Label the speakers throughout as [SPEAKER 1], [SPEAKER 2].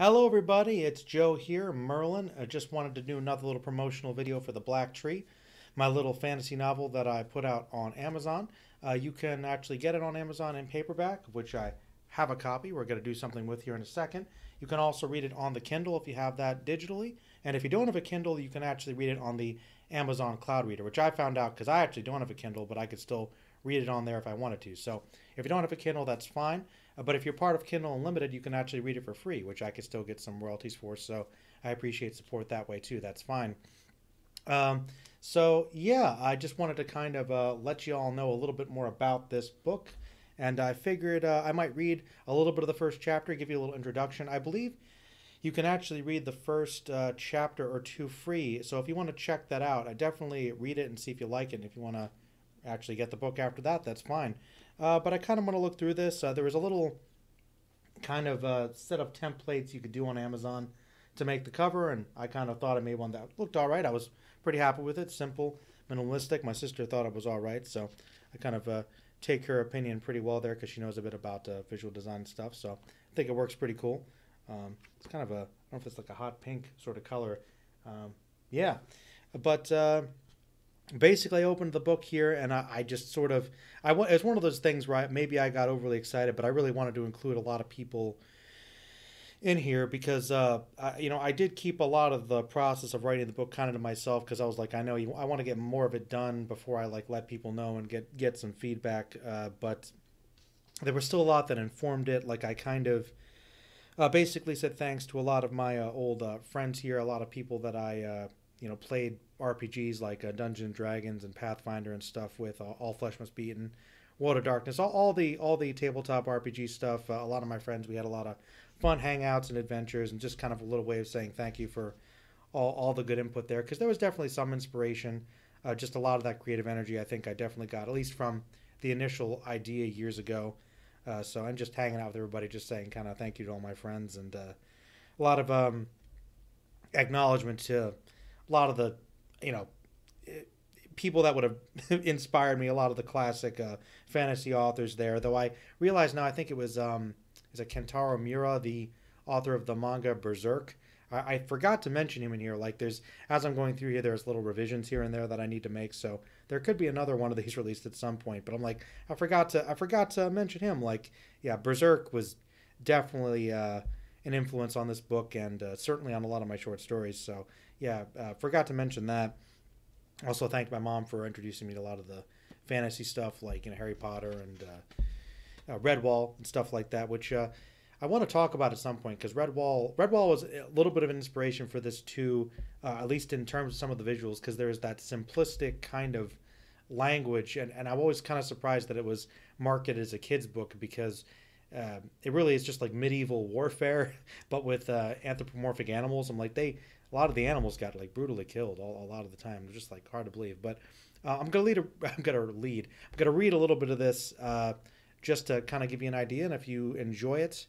[SPEAKER 1] Hello everybody, it's Joe here, Merlin. I just wanted to do another little promotional video for The Black Tree, my little fantasy novel that I put out on Amazon. You can actually get it on Amazon in paperback, which I have a copy we're going to do something with here in a second. You can also read it on the Kindle if you have that digitally. And if you don't have a Kindle, you can actually read it on the Amazon Cloud Reader, which I found out because I actually don't have a Kindle, but I could still read it on there if I wanted to. So if you don't have a Kindle, that's fine. But if you're part of Kindle Unlimited, you can actually read it for free, which I could still get some royalties for. So I appreciate support that way too. That's fine. Um, so yeah, I just wanted to kind of let you all know a little bit more about this book, and I figured I might read a little bit of the first chapter, give you a little introduction. I believe you can actually read the first chapter or two free. So if you want to check that out, I definitely read it and see if you like it. And if you want to actually get the book after that, that's fine. But I kind of want to look through this. There was a little kind of set of templates you could do on Amazon to make the cover, and I kind of thought I made one that looked all right. I was pretty happy with it. Simple, minimalistic. My sister thought it was all right, so I kind of take her opinion pretty well there because she knows a bit about visual design stuff. So I think it works pretty cool. It's kind of a, I don't know if it's like a hot pink sort of color. Yeah, but basically I opened the book here and I just sort of it's one of those things where maybe I got overly excited, but I really wanted to include a lot of people in here because I did keep a lot of the process of writing the book kind of to myself because I was like, I want to get more of it done before I like let people know and get some feedback, but there was still a lot that informed it. Like I kind of basically said thanks to a lot of my old friends here, a lot of people that I played RPGs like Dungeons and Dragons and Pathfinder and stuff with. All Flesh Must Be Eaten, World of Darkness, all the tabletop RPG stuff. A lot of my friends, we had a lot of fun hangouts and adventures, and just kind of a little way of saying thank you for all the good input there, because there was definitely some inspiration. Just a lot of that creative energy I think I definitely got, at least from the initial idea years ago. So I'm just hanging out with everybody, just saying kind of thank you to all my friends, and a lot of acknowledgement to a lot of the you know people that would have inspired me. A lot of the classic fantasy authors there, though I realize now I think it was is it Kentaro Miura, the author of the manga Berserk. I forgot to mention him in here. Like there's, as I'm going through here, there's little revisions here and there that I need to make. So there could be another one of these released at some point. But I'm like, I forgot to mention him. Like, yeah, Berserk was definitely an influence on this book, and certainly on a lot of my short stories. So yeah, forgot to mention that. Also thanked my mom for introducing me to a lot of the fantasy stuff, like Harry Potter and Redwall and stuff like that, which I want to talk about at some point, because Redwall was a little bit of an inspiration for this too, at least in terms of some of the visuals, because there's that simplistic kind of language, and I'm always kind of surprised that it was marketed as a kid's book, because it really is just like medieval warfare, but with anthropomorphic animals. I'm like, a lot of the animals got like brutally killed a lot of the time. It's just like hard to believe. But I'm gonna read a little bit of this just to kind of give you an idea, and if you enjoy it,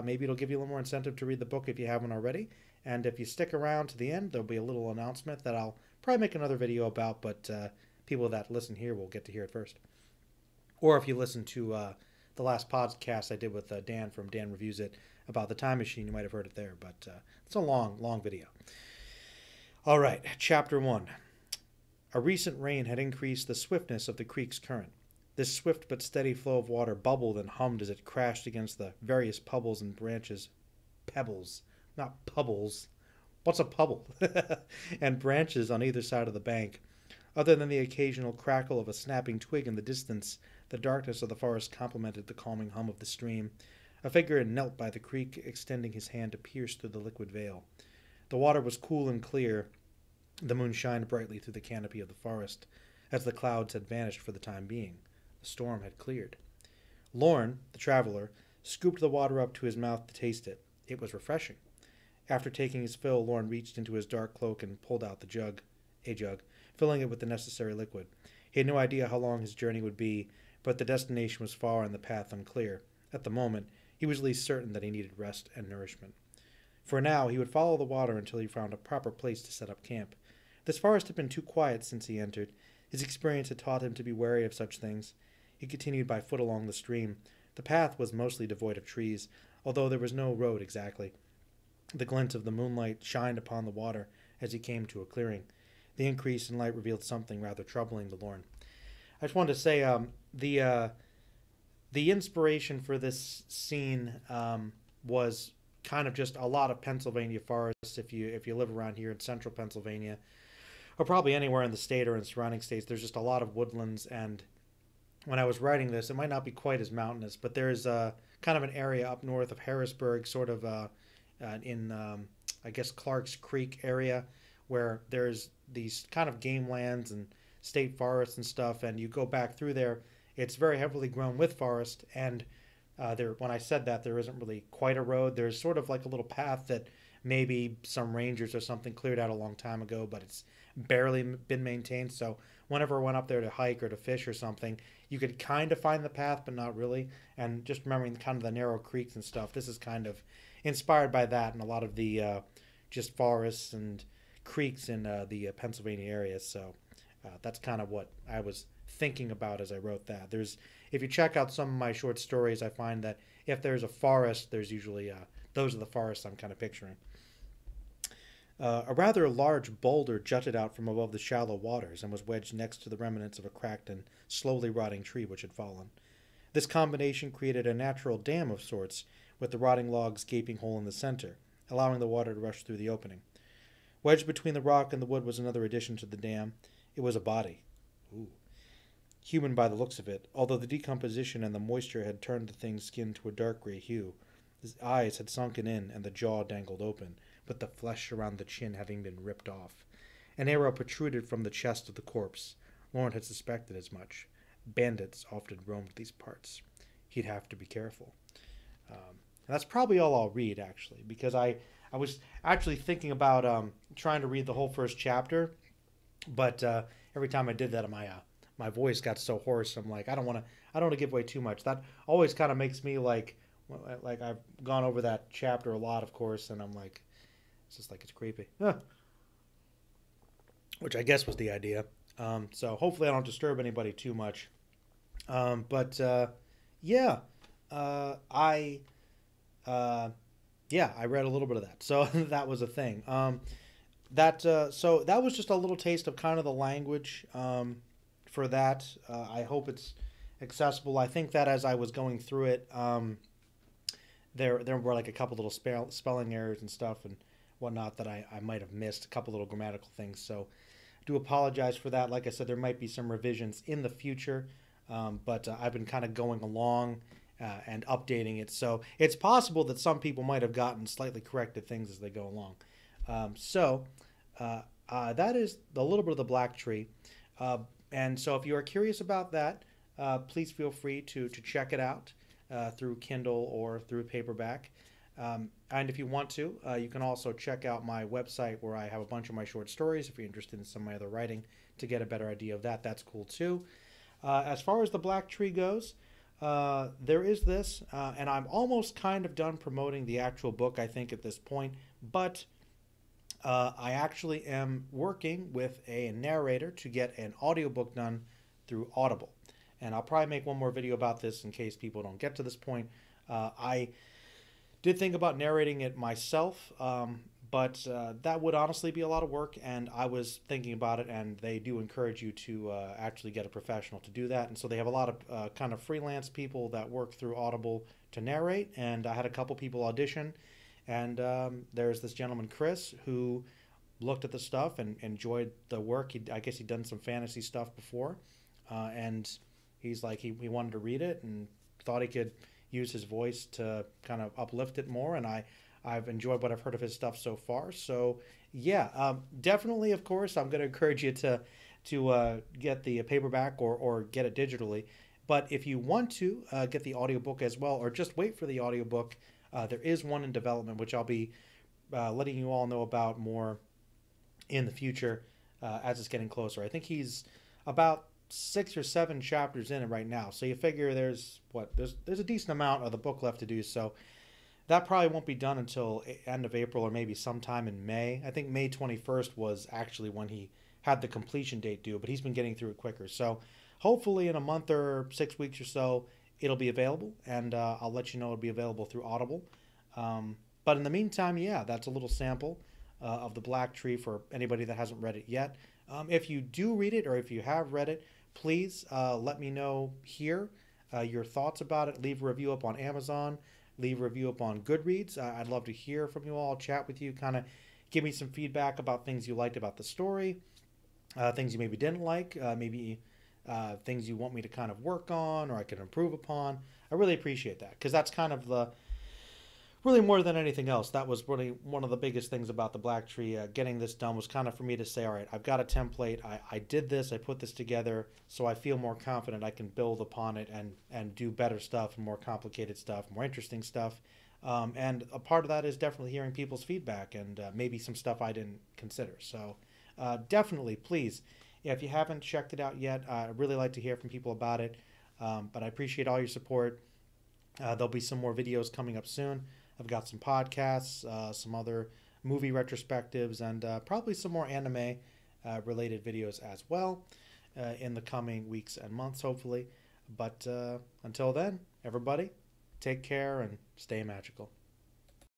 [SPEAKER 1] maybe it'll give you a little more incentive to read the book if you haven't already. And if you stick around to the end, there'll be a little announcement that I'll probably make another video about, but people that listen here will get to hear it first. Or if you listen to the last podcast I did with Dan from Dan Reviews It about the time machine, you might have heard it there. But it's a long video. All right, Chapter 1. A recent rain had increased the swiftness of the creek's current. This swift but steady flow of water bubbled and hummed as it crashed against the various pebbles and branches. Pebbles, not pubbles. What's a pubble? And branches on either side of the bank. Other than the occasional crackle of a snapping twig in the distance, the darkness of the forest complemented the calming hum of the stream. A figure knelt by the creek, extending his hand to pierce through the liquid veil. The water was cool and clear. The moon shined brightly through the canopy of the forest, as the clouds had vanished for the time being. The storm had cleared. Lorne, the traveler, scooped the water up to his mouth to taste it. It was refreshing. After taking his fill, Lorne reached into his dark cloak and pulled out a jug, filling it with the necessary liquid. He had no idea how long his journey would be, but the destination was far and the path unclear. At the moment, he was at least certain that he needed rest and nourishment. For now, he would follow the water until he found a proper place to set up camp. This forest had been too quiet since he entered. His experience had taught him to be wary of such things. He continued by foot along the stream. The path was mostly devoid of trees, although there was no road exactly. The glint of the moonlight shined upon the water as he came to a clearing. The increase in light revealed something rather troubling to Lorne. I just wanted to say the inspiration for this scene was kind of just a lot of Pennsylvania forests. If you live around here in central Pennsylvania, or probably anywhere in the state or in surrounding states, there's just a lot of woodlands. And when I was writing this, it might not be quite as mountainous, but there's kind of an area up north of Harrisburg, sort of in I guess Clark's Creek area, where there's these kind of game lands and state forests and stuff. And you go back through there, it's very heavily grown with forest. And there, when I said that, there isn't really quite a road. There's sort of like a little path that maybe some rangers or something cleared out a long time ago, but it's barely been maintained. So whenever I went up there to hike or to fish or something, you could kind of find the path, but not really. And just remembering kind of the narrow creeks and stuff, this is kind of inspired by that and a lot of the just forests and creeks in the Pennsylvania area. So that's kind of what I was thinking about as I wrote that. If you check out some of my short stories, I find that if there's a forest, there's usually those are the forests I'm kind of picturing. A rather large boulder jutted out from above the shallow waters and was wedged next to the remnants of a cracked and slowly rotting tree which had fallen. This combination created a natural dam of sorts, with the rotting logs gaping hole in the center, allowing the water to rush through the opening. Wedged between the rock and the wood was another addition to the dam. It was a body. Ooh. Human by the looks of it, although the decomposition and the moisture had turned the thing's skin to a dark gray hue. His eyes had sunken in and the jaw dangled open, with the flesh around the chin having been ripped off. An arrow protruded from the chest of the corpse. Lorne had suspected as much. Bandits often roamed these parts. He'd have to be careful. And that's probably all I'll read, actually, because I was actually thinking about trying to read the whole first chapter, but every time I did that, my voice got so hoarse. I'm like, I don't want to give away too much. That always kind of makes me like I've gone over that chapter a lot, of course, and I'm like, it's just like it's creepy, which I guess was the idea. So hopefully I don't disturb anybody too much. But yeah, I read a little bit of that, so that was a thing. So that was just a little taste of kind of the language for that. I hope it's accessible. I think that as I was going through it, there were like a couple little spelling errors and stuff and whatnot that I might have missed, a couple little grammatical things. So I do apologize for that. Like I said, there might be some revisions in the future, but I've been kind of going along and updating it. So it's possible that some people might have gotten slightly corrected things as they go along. That is a little bit of the Black Tree. And so if you are curious about that, please feel free to check it out through Kindle or through paperback. And if you want to, you can also check out my website where I have a bunch of my short stories if you're interested in some of my other writing to get a better idea of that. That's cool too. As far as the Black Tree goes, there is this, and I'm almost kind of done promoting the actual book, I think, at this point, but I actually am working with a narrator to get an audiobook done through Audible. And I'll probably make one more video about this in case people don't get to this point. I did think about narrating it myself, but that would honestly be a lot of work, and I was thinking about it, and they do encourage you to actually get a professional to do that. And so they have a lot of kind of freelance people that work through Audible to narrate, and I had a couple people audition. And there's this gentleman, Chris, who looked at the stuff and enjoyed the work. I guess he'd done some fantasy stuff before. And he's like, he wanted to read it and thought he could use his voice to kind of uplift it more. And I've enjoyed what I've heard of his stuff so far. So, yeah, definitely, of course, I'm going to encourage you to get the paperback or get it digitally. But if you want to get the audiobook as well, or just wait for the audiobook, there is one in development, which I'll be letting you all know about more in the future as it's getting closer. I think he's about 6 or 7 chapters in it right now. So you figure there's a decent amount of the book left to do. So that probably won't be done until end of April or maybe sometime in May. I think May 21st was actually when he had the completion date due, but he's been getting through it quicker. So hopefully in a month or 6 weeks or so, it'll be available, and I'll let you know it'll be available through Audible. But in the meantime, yeah, that's a little sample of the Black Tree for anybody that hasn't read it yet. If you do read it, or if you have read it, please let me know here your thoughts about it. Leave a review up on Amazon. Leave a review up on Goodreads. I'd love to hear from you all, chat with you, kind of give me some feedback about things you liked about the story, things you maybe didn't like, maybe things you want me to kind of work on or I can improve upon. I really appreciate that, because that's kind of the really, more than anything else, that was really one of the biggest things about the Black Tree. Getting this done was kind of for me to say, all right, I've got a template. I did this. I put this together, so I feel more confident I can build upon it and do better stuff, more complicated stuff, more interesting stuff. And a part of that is definitely hearing people's feedback and maybe some stuff I didn't consider. So definitely, please, if you haven't checked it out yet, I'd really like to hear from people about it. But I appreciate all your support. There'll be some more videos coming up soon. I've got some podcasts, some other movie retrospectives, and probably some more anime related videos as well in the coming weeks and months, hopefully. But until then, everybody, take care and stay magical.